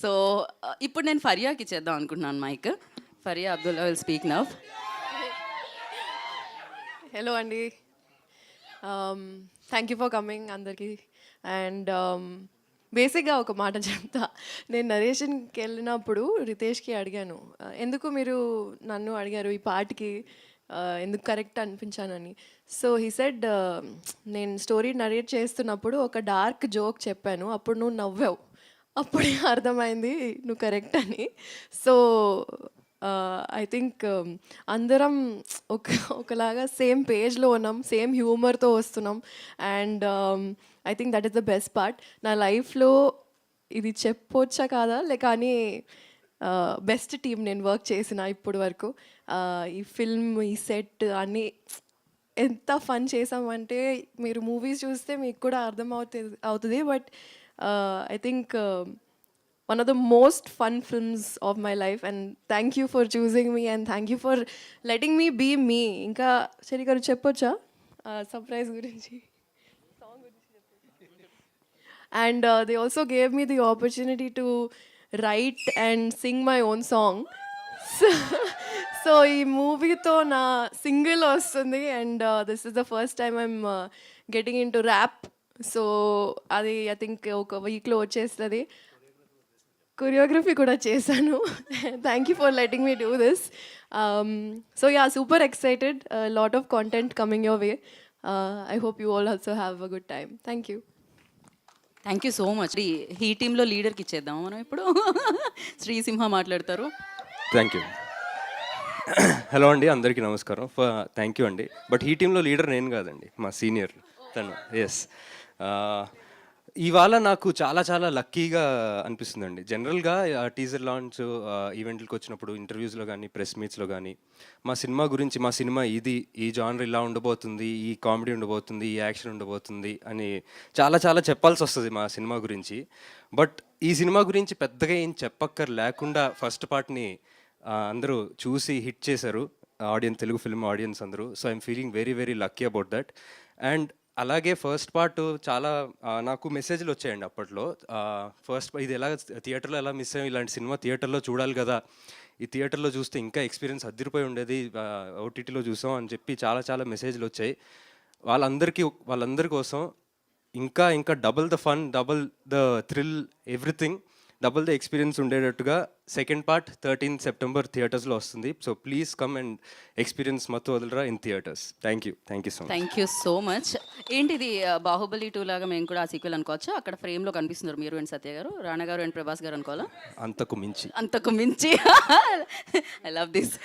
So ఇప్పుడు నేను ఫరియాకి ఇచ్చేద్దాం అనుకుంటున్నాను mike. Faria Abdullah will speak now. Hello అండి, థ్యాంక్ యూ ఫర్ కమింగ్ అందరికీ. అండ్ బేసిక్గా ఒక మాట చెప్తా. నేను నరేషన్కి వెళ్ళినప్పుడు రితేష్కి అడిగాను, ఎందుకు మీరు నన్ను అడిగారు ఈ పాటకి ఎందుకు కరెక్ట్ అనిపించానని. సో హీ సెడ్, నేను స్టోరీ నరేట్ చేస్తున్నప్పుడు ఒక డార్క్ జోక్ చెప్పాను, అప్పుడు నువ్వు నవ్వావు, అప్పుడే అర్థమైంది నువ్వు కరెక్ట్ అని. సో ఐ థింక్ అందరం ఒకలాగా సేమ్ పేజ్లో ఉన్నాం, సేమ్ హ్యూమర్తో వస్తున్నాం. And I think that is the best part. నా లైఫ్లో ఇది చెప్పొచ్చా కాదా కానీ బెస్ట్ టీం నేను వర్క్ చేసిన ఇప్పటి వరకు. ఈ ఫిల్మ్, ఈ సెట్ అన్నీ ఎంత ఫన్ చేసామంటే మీరు మూవీస్ చూస్తే మీకు కూడా అర్థం అవుతుంది. But I think one of the most fun films of my life, and thank you for choosing me and thank you for letting me be me. Inka Sheri garu cheppocha surprise gurinchi, song gurinchi cheppocha. And they also gave me the opportunity to write and sing my own song. So ee movie to na single vastundi, and this is the first time I'm getting into rap. So adi I think oka week lo vachestadi. Choreography కూడా చేశాను. Thank you for letting me do this. So yeah, super excited, lot of content coming your way. I hope you all also have a good time. Thank you. Thank you so much. ఈ టీంలో లీడర్కి ఇచ్చేద్దాం మనం ఇప్పుడు. శ్రీసింహ మాట్లాడతారు. Thank you. Hello అండి, అందరికీ నమస్కారం. Thank you అండి. బట్ ఈ టీంలో లీడర్ నేను కాదండి, మా సీనియర్ తను. ఎస్, ఇవాళ నాకు చాలా చాలా లక్కీగా అనిపిస్తుందండి. జనరల్గా టీజర్ లాంచ్ ఈవెంట్లకు వచ్చినప్పుడు, ఇంటర్వ్యూస్లో కానీ, ప్రెస్ మీట్స్లో కానీ మా సినిమా గురించి, మా సినిమా ఇది, ఈ జానర్ ఇలా ఉండబోతుంది, ఈ కామెడీ ఉండబోతుంది, ఈ యాక్షన్ ఉండబోతుంది అని చాలా చాలా చెప్పాల్సి వస్తుంది మా సినిమా గురించి. బట్ ఈ సినిమా గురించి పెద్దగా ఏం చెప్పక్కర్ లేకుండా ఫస్ట్ పార్ట్ని అందరూ చూసి హిట్ చేశారు, ఆడియన్స్, తెలుగు ఫిల్మ్ ఆడియన్స్ అందరూ. So I'm feeling very very lucky about that. And అలాగే ఫస్ట్ పార్ట్ చాలా నాకు మెసేజ్లు వచ్చాయండి అప్పట్లో. ఫస్ట్ ఇది ఎలా థియేటర్లో ఎలా మిస్ అయ్యాం, ఇలాంటి సినిమా థియేటర్లో చూడాలి కదా, ఈ థియేటర్లో చూస్తే ఇంకా ఎక్స్పీరియన్స్ అదిరిపోయి ఉండేది, ఓటీటీలో చూసాం అని చెప్పి చాలా చాలా మెసేజ్లు వచ్చాయి. వాళ్ళందరి కోసం ఇంకా ఇంకా double the fun, double the thrill, everything, double the experience ఉండేటట్టుగా సెకండ్ పార్ట్ 13th September థియేటర్స్లో వస్తుంది. So please come and experience మత్తు వదలరా in theatres. Thank you so much. Thank you so much. ఏంటిది బాహుబలి 2 లాగా మేము కూడా ఆ సీక్వెల్ అనుకోవచ్చు? అక్కడ ఫ్రేమ్లో కనిపిస్తున్నారు మీరు అండ్ సత్య గారు, రాణా గారు అండ్ ప్రభాస్ గారు అనుకోవాలా? అంతకు మించి ఐ లవ్ దిస్.